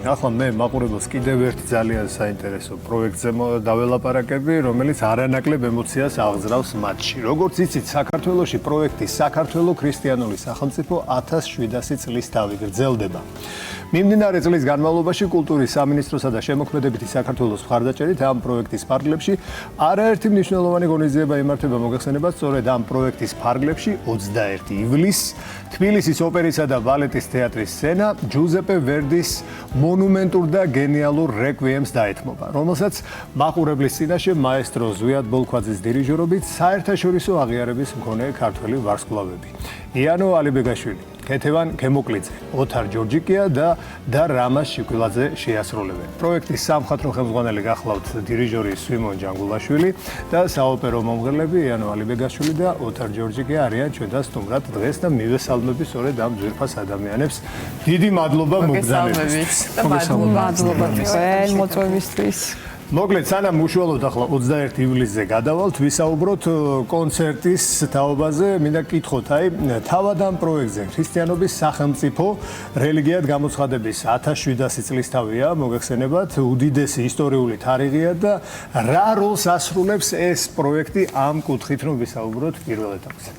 ახლა მე მაყურებელს კიდევ ერთ ძალიან საინტერესო პროექტზე დაველაპარაკები, რომელიც არანაკლებ ემოციას აღზრავს მათში. როგორც იცით, საქართველოში პროექტი საქართველო ქრისტიანული სახელმწიფო 1700 წლის თავი გრძელდება. მიმდინარე წლის განმავლობაში კულტურის სამინისტროსა და შემოქმედებითი საქართველოს მხარდაჭერით ამ პროექტის ფარგლებში არაერთი მნიშვნელოვანი ღონისძიება იმართება მოგეხსენებათ, სწორედ ამ პროექტის ფარგლებში 21 ივლისს თბილისის ოპერისა და ბალეტის თეატრის სცენა ჯუზეპე ვერდის მონუმენტურ და გენიალურ რეკვიემს დაეთმობა, რომელსაც მაყურებლის წინაშე მაესტრო ზვიად ბოლქვაძის დირიჟორობით საერთაშორისო აღიარების მქონე ქართველი ვარსკვლავები. იანო ალიბეგაშვილი, ქეთევან ქემოკლიძე, ოთარ ჯორჯიკია და რამაზ შიკვილაძე შეასრულებენ. პროექტის სამხატვრო ხელმძღვანელი გახლავთ დირიჟორი სვიმონ ჯანგულაშვილი და საოპერო მომღერლები იანო ალიბეგაშვილი და ოთარ ჯორჯიკია არიან ჩვენთან სტუმრად დღეს და მივესალმები სწორედ ამ ძვირფას ადამიანებს. დიდი მადლობა მოგზაურობისთვის. მადლობა თქვენ მოწვევისთვის. მოკლედ, სანამ უშუალოდ ახლა 21 ივლისზე გადავალთ, ვისაუბროთ კონცერტის თაობაზე. მინდა გკითხოთ, თავად ამ პროექტზე ქრისტიანობის სახელმწიფო რელიგიად გამოცხადების 1700 წლის თავია, მოგეხსენებათ, უდიდესი ისტორიული თარიღია და რა როლს ასრულებს ეს პროექტი ამ კუთხით, რომ ვისაუბროთ პირველ ეტაპზე.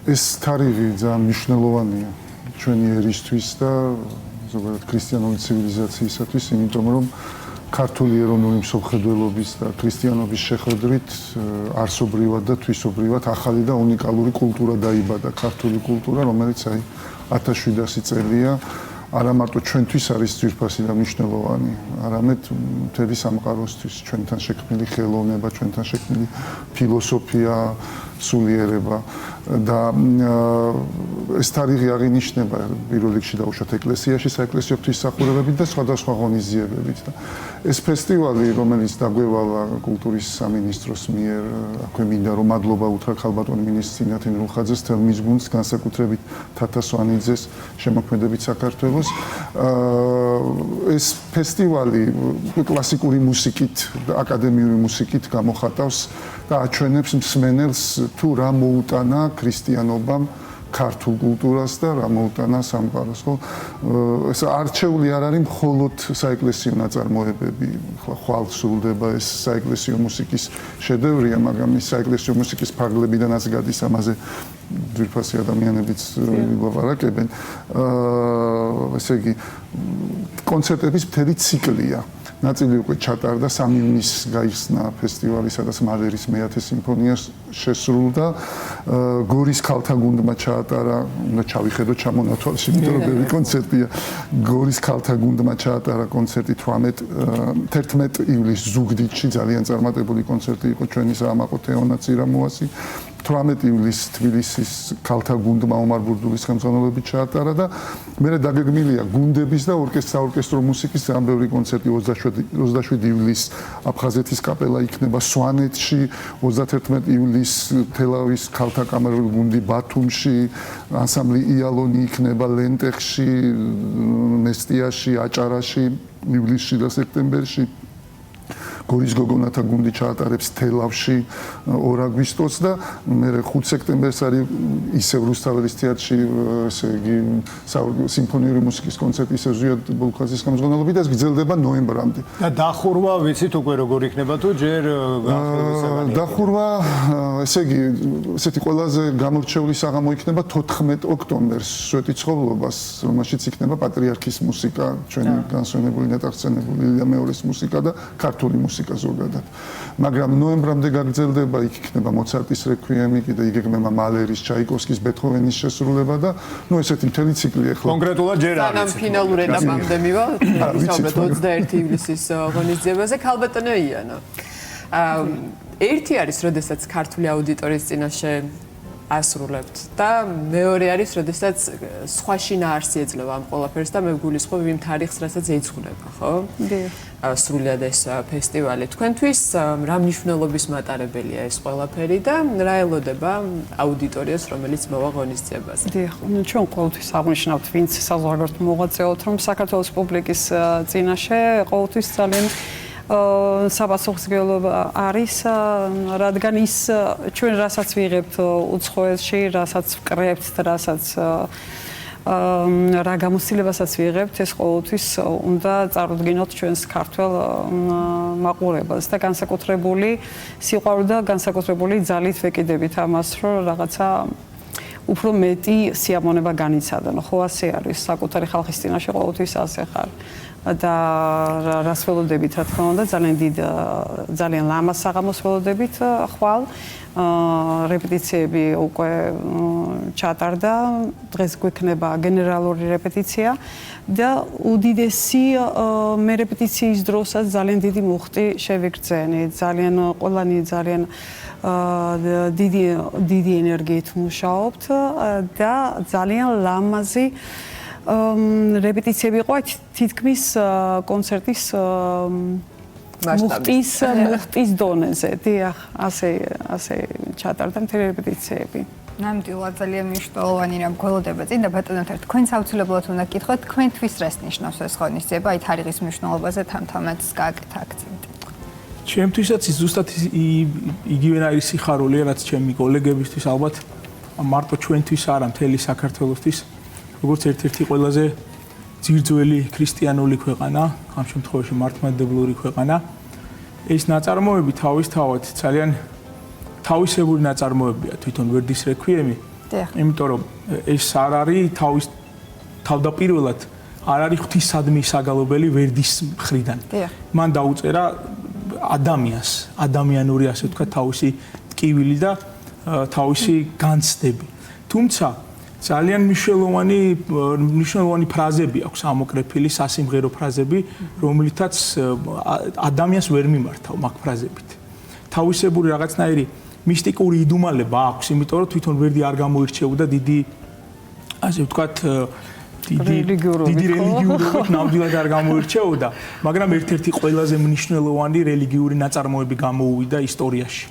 ეს თარიღი ძალიან მნიშვნელოვანია ჩვენი ერისთვის და ზოგადად ქრისტიანული ცივილიზაციისათვის, იმიტომ რომ ქართული ეროვნული მსოფლმხედველობის და ქრისტიანობის შეხვედრით არსობრივად და თვისობრივად ახალი და უნიკალური კულტურა დაიბადა, ქართული კულტურა, რომელიც 1700 წელია არა მარტო ჩვენთვის არის ძვირფასი და მნიშვნელოვანი, არამედ მთელი სამყაროსთვის, ჩვენთან შექმნილი ხელოვნება, ჩვენთან შექმნილი ფილოსოფია, სულიერება და ეს თარიღი აღინიშნება პირველ რიგში დაუშვათ ეკლესიაში, საეკლესიო ღვთისმსახურებებით და სხვადასხვა ღონისძიებებით. ეს ფესტივალი, რომელიც დაგვევალა კულტურის სამინისტროს მიერ, აქვე მინდა რომ მადლობა უთხრა ქალბატონ მინისტრ წინათ ენრუხაძეს, თელ მის გუნდს, განსაკუთრებით თათა სვანიძეს, შემოქმედებით საქართველოს. ეს ფესტივალი კლასიკური მუსიკით და აკადემიური მუსიკით გამოხატავს და აჩვენებს მსმენელს თუ რა მოუტანა ქრისტიანობამ ქართულ კულტურას და რა მოუტანა სამყაროს, ხო? ეს არჩეული არ არის მხოლოდ საეკლესიო ნაწარმოებები, ხვალ სრულდება ეს საეკლესიო მუსიკის შედევრია, მაგრამ ის საეკლესიო მუსიკის ფარგლებიდანაც გადის, ამაზე ძვირფასი ადამიანებიც ვილაპარაკებენ. ესე იგი, კონცერტების მთელი ციკლია. ნაწილი უკვე ჩატარდა, 3 ივნისს გაიხსნა ფესტივალი, სადაც მალერის მე-10 სიმფონია შესრულდა. გორის ქალთა გუნდმა ჩაატარა, უნდა ჩავიხედო ჩამონათვალში, იმიტომ რომ ბევრი კონცერტია. გორის ქალთა გუნდმა ჩაატარა კონცერტი 11 ივლისს ზუგდიდში, ძალიან წარმატებული კონცერტი იყო ჩვენი საამაყო თეონა ცირამოასი. 18 ივლისს თბილისის ქალთა გუნდმა ომარ ბურდულის ხელმძღვანელობით ჩაატარა და მერე დაგეგმილია გუნდების და საორკესტრო მუსიკის ძალიან ბევრი კონცერტი 27 ივლისს აფხაზეთის კაპელა იქნება სვანეთში, 31 ივლისს თელავის ქალთა კამერული გუნდი ბათუმში, ანსამბლი იალონი იქნება ლენტეხში, მესტიაში, აჭარაში, ივლისში და სექტემბერში. გორის გოგონათა გუნდი ჩაატარებს თელავში 2 აგვისტოს და მე 5 სექტემბერს არის ისევ რუსთაველის თეატრში, ესე იგი, სიმფონიური მუსიკის კონცერტი ისევ ზვიად ბოლქვაძის ხელმძღვანელობით და გრძელდება ნოემბრამდე. და დახურვა ვიცით უკვე როგორ იქნება თუ ჯერ დახურვა, ესე იგი, ესეთი ყველაზე გამორჩეული საღამო იქნება 14 ოქტომბერს სვეტიცხოვლობას, რომელშიც იქნება პატრიარქის მუსიკა, ჩვენი განსვენებული ნეტარხცენებული ილია მეორის მუსიკა და ქართული მუსიკა ზოგადად. მაგრამ ნოემბრამდე გაგრძელდება, იქ იქნება მოცარტის რეკვიემი, კიდე იგეგმება მალერის, ჩაიკოვსკის, ბეთჰოვენის შესრულება და ესეთი მთელი ციკლი ახლა. კონკრეტულად ჯერ არის. სანამ ფინალურ ეტაპამდე მივალ, ვისაუბრეთ 21 ივლისის ღონისძიებაზე, ქალბატონო იანო. ერთი არის, როდესაც ქართული აუდიტორიის წინაშე ასრულებთ და მეორე არის, როდესაც სხვა შინაარსი ეძლევა ამ ყველაფერს და მე ვგულისხმობ იმ თარიღს, რასაც ეძღვნება, ხო? დიახ. სრულიად ეს ფესტივალი თქვენთვის რა მნიშვნელობის მატარებელია ეს ყველაფერი და რა ელოდება აუდიტორიას, რომელიც მოვა ღონისძიებაზე? დიახ, ჩვენ ყოველთვის აღნიშნავთ, ვინც საზღვარგარეთ მოვაწეოთ, რომ საქართველოს პუბლიკის წინაშე ყოველთვის ძალიან საპასუხისმგებლობა არის, რადგან ის ჩვენ რასაც ვიღებთ უცხოეთში, რასაც ვკრებთ, რასაც რა გამოცდილებასაც ვიღებთ, ეს ყოველთვის უნდა წარუდგინოთ ჩვენს ქართველ მაყურებელს და განსაკუთრებული სიყვარული და განსაკუთრებული ძალით ვეკიდებით ამას, რომ რაღაცა უფრო მეტი სიამონება განიცადონ. ხო ასე არის, საკუთარი ხალხის წინაშე ყოველთვის ასე ხარ. და რას ველოდებით, რა თქმა უნდა, ძალიან ლამაზ საღამოს ველოდებით ხვალ. რეპეტიციები უკვე ჩატარდა, დღეს გვექნება გენერალური რეპეტიცია და უდიდესი მე რეპეტიციის დროსაც ძალიან დიდი მუხტი შევიგრძენით, ძალიან ყველანი ძალიან დიდი ენერგიით მუშაობთ და ძალიან ლამაზი რეპეტიციები იყო თითქმის კონცერტის მუხტის დონეზე. დიახ, ასე ჩატარდა მთელი რეპეტიციები. ნამდვილად ძალიან მნიშვნელოვანი რამ გველოდება წინ და ბატონოთარ თქვენს აუცილებლად უნდა გკითხოთ თქვენთვის რას ნიშნავს ეს ღონისძიება, აი თარიღის მნიშვნელობაზე თამთამაც გააკეთა აქცენტი. ჩემთვისაც ზუსტად იგივენაირი სიხარულია, რაც ჩემი კოლეგებისთვის ალბათ მარტო ჩვენთვის არა, მთელი საქართველოსთვის, როგორც ერთ-ერთი ყველაზე ძირძველი ქრისტიანული ქვეყანა, ამ შემთხვევაში მართლმადიდებლური ქვეყანა. ეს ნაწარმოები თავისთავად ძალიან თავისებური ნაწარმოებია, თვითონ ვერდის რექვიემი. იმიტომ რომ ეს არ არის თავდაპირველად არ არის ღვთისადმი საგალობელი ვერდის მხრიდან. მან დაუწერა ადამიანური ასე ვთქვათ თავისი ტკივილი და თავისი განცდები. თუმცა ძალიან მნიშვნელოვანი ფრაზები აქვს ამოკრეფილი სასიმღერო ფრაზები, რომლითაც ადამიანს ვერ მიმართავ მაგ ფრაზებით. თავისებური რაღაცნაირი მისტიკური იდუმალება აქვს, იმიტომ რომ თვითონ ვერდი არ გამოირჩეოდა დიდი ასე ვთქვათ დიდი რელიგიურობით ნამდვილად არ გამოირჩეოდა, მაგრამ ერთ-ერთი ყველაზე მნიშვნელოვანი რელიგიური ნაწარმოები გამოუვიდა ისტორიაში.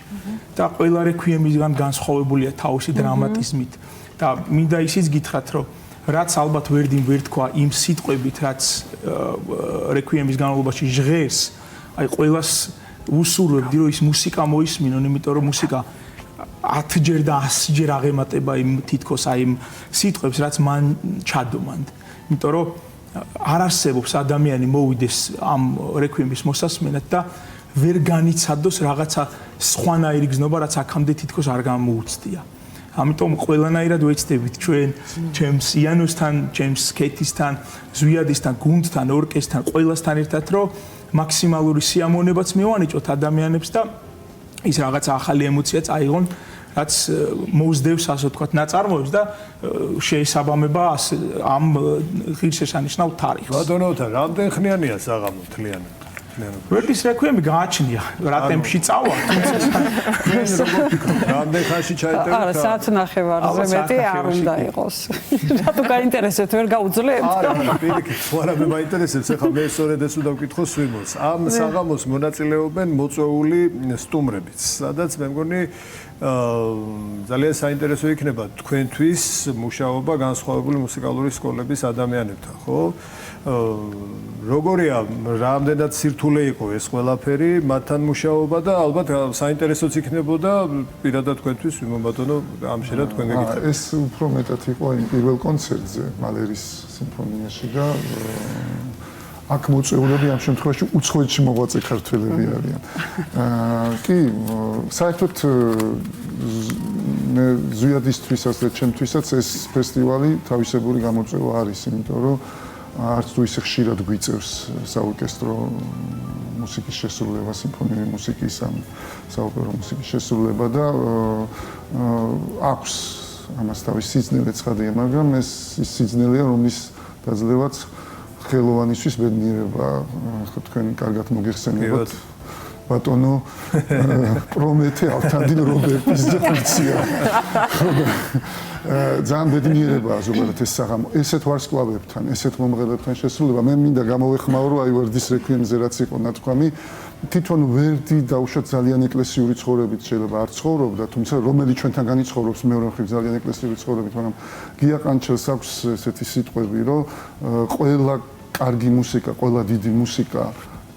და ყველა რექვიემისგან განსხვავებულია თავისი დრამატიზმით. და მინდა ისიც გითხრათ, რომ რაც ალბათ ვერდიმ ვერ თქვა იმ სიტყვებით, რაც რექვიემის განმავლობაში ჟღერს, აი ყველას უსურვებდი, რომ ის მუსიკა მოისმინონ, იმიტომ რომ მუსიკა 10ჯერ და 100ჯერ აღემატება იმ თითქოს აი იმ სიტყვებს, რაც მან ჩადომანდ. იმიტომ რომ არ არსებობს ადამიანი მოვიდეს ამ რექვიემის მოსასმენად და ვერ განიცადოს რაღაცა სხვანაირი გზნობა, რაც აქამდე თითქოს არ გამოუცდია. ამიტომ ყველანაირად ვეცდებით ჩვენ ჩემს იანოსთან, ჩემს კეთისთან, ზვიადისთან, გუნდთან, ორკესტრთან, ყველასთან ერთად, რომ მაქსიმალური სიამოვნებაც მივანიჭოთ ადამიანებს და ის რაღაც ახალი ემოცია წაიღონ, რაც მოუძდევს ასე ვთქვათ ნაწარმოებს და შეესაბამება ამ ღირსშესანიშნავ თარიღს. ბატონოთა, რამდენ ხნიანია საღამო მთლიანად? ვერდის რექვიემი გააჩნია რა ტემპში წავა, თუმცა რამდენ ხანში ჩაიწერეთ? არა, საათნახევარზე მეტი არ უნდა იყოს. რატო გაინტერესებთ, ვერ გაუძლებთ? არა, პირიქით, არა მე მაინტერესებს, ახლა მე სწორედ ეს უნდა ვკითხო სვიმოს. ამ საღამოს მონაწილეობენ მოწვეული სტუმრებიც, სადაც მე მგონი ძალიან საინტერესო იქნება თქვენთვის მუშაობა განსხვავებული მუსიკალური სკოლების ადამიანებთან, ხო? როგორია, რამდენად სირთულე იყო ეს ყველაფერი, მათთან მუშაობა და ალბათ საინტერესოც იქნებოდა პირადად თქვენთვის, ბატონო, ამ შეიძლება თქვენ გეკითხებით. ეს უფრო მეტად იყო იმ პირველ კონცერტზე, მალერის სიმფონიაში და აქ მოწვეულები ამ შემთხვევაში უცხოეთში მოღვაწე ქართველები არიან. კი, საერთოდ მე ზვიადისთვისაც და ჩემთვისაც ეს ფესტივალი თავისებური გამოწვევა არის, იმიტომ რომ არც თუ ისე ხშირად გვიწევს საორკესტრო მუსიკის შესრულება, სიმფონიური მუსიკის ან საოპერო მუსიკის შესრულება და აქვს ამას თავის სიძნელე ცხადია, მაგრამ ეს სიძნელეა, რომლის დაძლევაც ხელოვანისთვის ბედნიერება, ხო თქვენ კარგად მოგეხსენებათ ბატონო პრომეთე ავთანდილ რობერტის ფუნქცია. ძალიან ბედნიერებაა ზოგადად ეს საღამო, ესეთ ვარსკვლავებთან, ესეთ მომღერლებთან შესრულება. მე მინდა გამოვეხმაურო აი ვერდის რეკვიემზე რაც იყო ნათქვამი, თვითონ ვერდი დაუშვათ ძალიან ეკლესიური ცხოვრებით შეიძლება არ ცხოვრობდა, თუმცა რომელიც ჩვენთან განიცხოვრობს მეორე მხრივ ძალიან ეკლესიური ცხოვრებით, მაგრამ გია ყანჩელს აქვს ესეთი სიტყვები, რომ ყველა კარგი მუსიკა, ყველა დიდი მუსიკა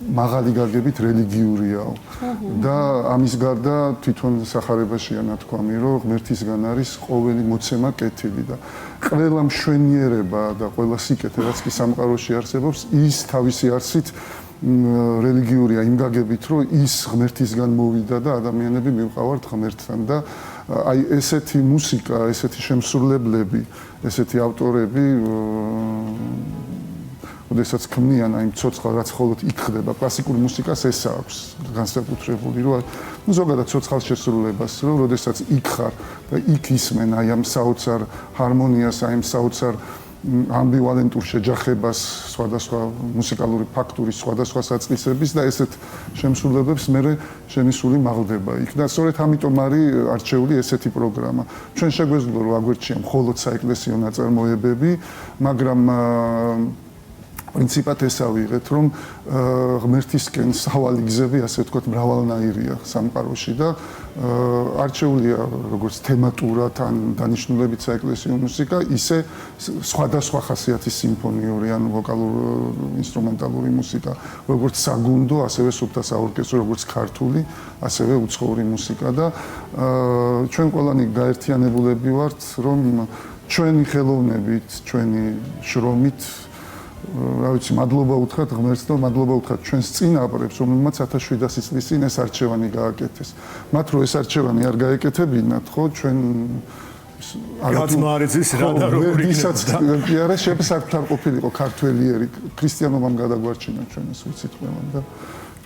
მაღალი გაგებით რელიგიურიაო. და ამის გარდა თვითონ სახარებაშია ნათქვამი, რომ ღმერთისგან არის ყოველი მოცემა კეთილი და ყველა მშვენიერება და ყველა სიკეთე, რაც კი სამყაროში არსებობს, ის თავისი არსით რელიგიურია იმ გაგებით, რომ ის ღმერთისგან მოვიდა და ადამიანები მივყავართ ღმერთთან და აი ესეთი მუსიკა, ესეთი შემსრულებლები, ესეთი ავტორები ოდესაც ქმნიან აი ცოცხალ რაც მხოლოდ იქ ხდება კლასიკურ მუსიკას ეს აქვს განსაკუთრებული რომ ზოგადად ცოცხალ შესრულებას რომ ოდესაც იქ ხარ და იქ ისმენ აი ამ საოცარ ჰარმონიას აი ამ საოცარ ამბივალენტურ შეჯახებას სხვადასხვა მუსიკალური ფაქტურის სხვადასხვა საწყისების და ესეთ შემსრულებებს მე შენი სული მაღლდება იქ და სწორედ ამიტომ არის არჩეული ესეთი პროგრამა ჩვენ შეგვეძლო რომ აგვერჩია მხოლოდ საეკლესიო ნაწარმოებები მაგრამ პრინციპად ეს ავიღეთ, რომ ღმერთისკენ სავალი გზები, ასე ვთქვათ, მრავალნაირია სამყაროში და არჩეულია როგორც თემატურად ან დანიშნულებით საეკლესიო მუსიკა, ისე სხვადასხვა ხასიათის სიმფონიური ან ვოკალურ-ინსტრუმენტალური მუსიკა, როგორც საგუნდო, ასევე სუფთა საორკესტრო, როგორც ქართული, ასევე უცხოური მუსიკა და ჩვენ ყველანი გაერთიანებულები ვართ, რომ ჩვენი ხელოვნებით, ჩვენი შრომით რა ვიცი, მადლობა უთხრათ ღმერთს და მადლობა უთხრათ ჩვენს წინაპრებს, რომელმაც 1700 წლის წინ ეს არჩევანი გააკეთეს. მათ რო ეს არჩევანი არ გაეკეთებინათ, ხო, ჩვენ რაც მოარიძის რა და როგორ იქნება. კი არა, შეფასებთან ყოფილიყო ქართველიერი, ქრისტიანობამ გადაგვარჩინა ჩვენ ეს ვიცით ყველამ და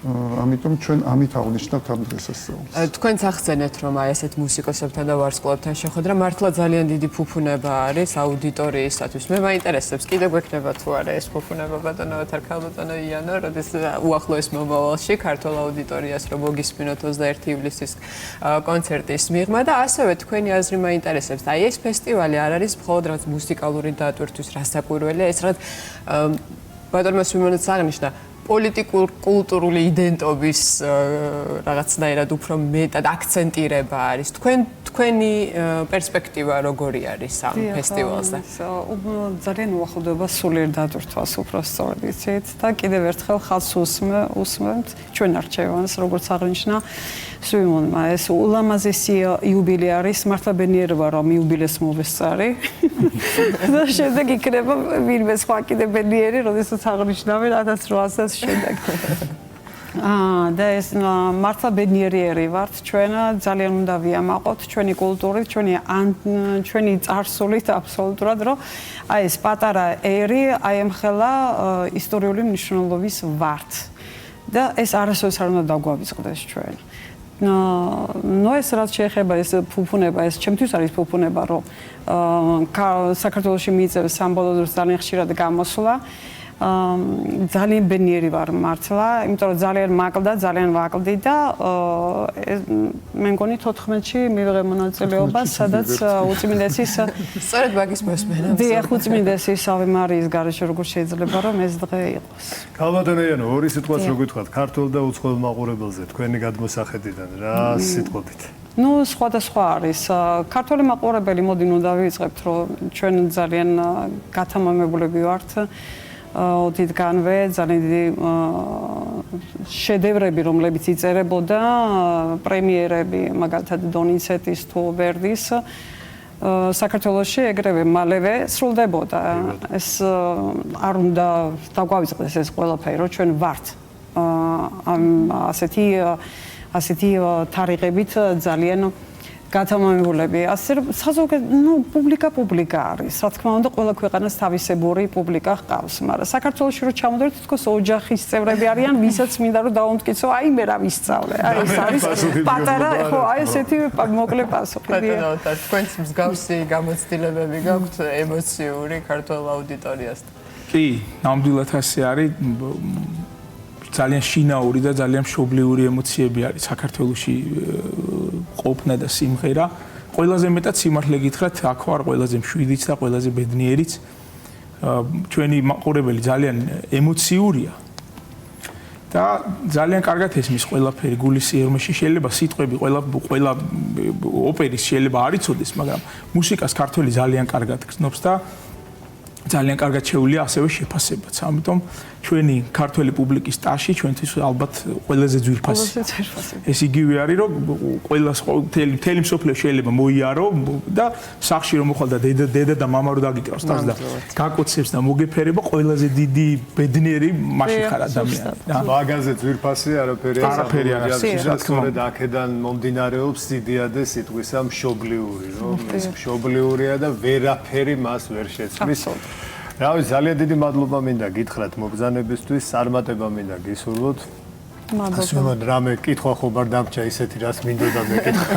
ამიტომ ჩვენ ამით აღნიშნავთ ამ დღესასწაულს. თქვენც ახსენეთ, რომ აი ესეთ მუსიკოსებთან და ვარსკვლავებთან შეხვედრა მართლა ძალიან დიდი ფუფუნება არის აუდიტორიისათვის. მე მაინტერესებს, კიდევ გვექნება თუ არა ეს ფუფუნება ბატონო თარქალბატონო იანო, როდეს უახლოეს მომავალში ქართულ აუდიტორიას რომ მოგისმინოთ 21 ივლისის კონცერტის მიღმა და ასევე თქვენი აზრი მაინტერესებს. აი ეს ფესტივალი არ არის მხოლოდ რაც მუსიკალური დატვირთვის რასაკვირველია, ეს რაც ბატონმა სიმონეც აღნიშნა პოლიტიკურ-კულტურული იდენტობის რაღაცნაირად უფრო მეტად აქცენტირება არის. თქვენი პერსპექტივა როგორი არის ამ ფესტივალზე? ძალიან უახლოვდება სულიერ დატვირთვას უფრო სწორედ იცით და კიდევ ერთხელ ხალხს უსმენთ ჩვენ არჩევანს, როგორც აღნიშნა სვიმონმა. ეს ულამაზესი იუბილე არის, მართლა ბედნიერება რომ იუბილეს მოვესწარი. და შემდეგ იქნება ვინმე სხვა კიდევ ბედნიერი, როდესაც აღნიშნავენ 1800 შემდეგ. და ეს მართლა ბედნიერი ვართ ჩვენ ძალიან უნდა ვიამაყოთ ჩვენი კულტურით, ჩვენი წარსულით აბსოლუტურად, რომ აი ეს პატარა ერი აი ემხელა ისტორიული მნიშვნელობის ვართ. და ეს არასოდეს არ უნდა დაგვავიწყდეს ჩვენ. ნუ ეს რაც შეეხება ეს ფუფუნება, ეს ჩემთვის არის ფუფუნება, რომ საქართველოში მიიწევს სამბოლოო დროს ძალიან ხშირად გამოსვლა. ძალიან ბედნიერი ვარ მართლა, იმიტომ რომ ძალიან მაკლდა, ძალიან ვაკლდი და მე მგონი 14-ში მივიღე მონაწილეობა, სადაც უწმინდესის სწორედ მაგის მოსმენა. დიახ, უწმინდესის ave Marijas გარეშე როგორ შეიძლება რომ ეს დღე იყოს. ქალბატონო იანო, ორი სიტყვაც რო გითხრათ, ქართულ და უცხოელ მაყურებელზე თქვენი გადმოსახედიდან რა სიტყვებით? ნუ სხვადასხვა არის. ქართული მაყურებელი მოდი ნუ დავიწყებთ, რომ ჩვენ ძალიან გათამამებულები ვართ. თითქანვე ძალიან დიდი შედევრები, რომლებიც იწერებოდა, პრემიერები, მაგალითად დონიცეტის თუ ვერდის საქართველოში ეგრევე მალევე სრულდებოდა. ეს არ უნდა დაგვავიწყდეს ეს ყველაფერი, რომ ჩვენ ვართ ასეთი თარიღებით ძალიან გათამამებულები. ასე რომ საზოგადო პუბლიკა არის. რა თქმა უნდა, ყველა ქვეყანას თავისებური პუბლიკა ჰყავს, მაგრამ საქართველოში რო ჩამოდართ, თქოს ოჯახის წევრები არიან, ვისაც მინდა რომ დაუმტკიცო, აი მე რა ვისწავლე. აი ეს არის პატარა, ხო, აი ესეთი მოკლე პასუხი. თქვენს მსგავსი გამოცდილებები გაქვთ ემოციური ქართულ აუდიტორიასთან? კი, ნამდვილად ასე არის. ძალიან შინაური და ძალიან მშობლიური ემოციები არის საქართველოში ყოფნა და სიმღერა. ყველაზე მეტად სიმართლე გითხრათ, აქ ვარ ყველაზე მშვიდიც და ყველაზე ბედნიერიც. ჩვენი მაყურებელი ძალიან ემოციურია. და ძალიან კარგად ესმის ყველაფერი გულის სიღრმეში. შეიძლება სიტყვები ყველა ოპერის შეიძლება არ იცოდეს, მაგრამ მუსიკას ქართველი ძალიან კარგად გრძნობს და ძალიან კარგად შეუძლია ასევე შეფასებაც. ამიტომ ჩვენი ქართველი პუბლიკის სტაში ჩვენთვის ალბათ ყველაზე ძვირფასი. ეს იგივე არის, რომ ყველას მთელი მსოფლიო შეიძლება მოიარო და სახში რომ მოხალდა დედა და მამა რო დაგიკრავს თავს და გაკოცებს და მოგეფერება ყველაზე დიდი ბედნიერი მაშინ ხარ ადამიანი. მაგაზე ძვირფასი არაფერი არაფერი. სწორედ აქედან მომდინარეობს სიდიადე სიტყვისა მშობლიური, რომ ეს მშობლიურია და ვერაფერი მას ვერ შეცვლის. რავი, ძალიან დიდი მადლობა მინდა გითხრათ მობრძანებისთვის, წარმატება მინდა გისურვოთ. მადლობა. რამე კითხვა ხო არ დამჭა ისეთი რაც მინდოდა მეკითხა.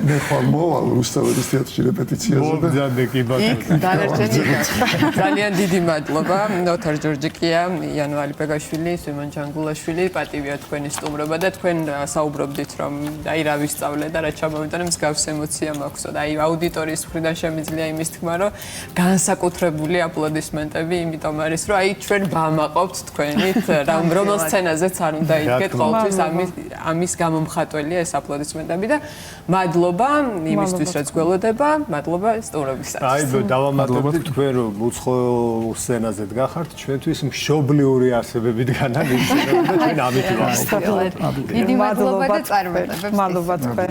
მე ხვალ მოვალ რუსთავის თეატრში რეპეტიციაზე და მობრძანე კი ბატონო. დანარჩენი ძალიან დიდი მადლობა ნოთარ ჯორჯიკია, იანო ალიბეგაშვილი, სიმონ ჯანგულაშვილი, პატივია თქვენი სტუმრობა და თქვენ საუბრობდით რომ აი რა ვისწავლე და რა ჩამოვიტანე მსგავს ემოცია მაქვსო და აი აუდიტორიის მხრიდან შემიძლია იმის თქმა რომ განსაკუთრებული აპლოდისმენტები, იმიტომ არის რომ აი ჩვენ ვამაყობთ თქვენით რომელ სცენაზეც არ უნდა იდგეთ ყოველთვის ამის გამომხატველია ეს აპლოდისმენტები და მადლობა იმისთვის რაც გველოდება, მადლობა სტუმრობისათვის. აი დავამატებდი თქვენ რომ უცხო სცენაზე დგახართ, ჩვენთვის მშობლიური არსებებით განაგიშნებთ და ჩვენ ამით ვამაყობთ. დიდი მადლობა და წარმატებებს. მადლობა თქვენ.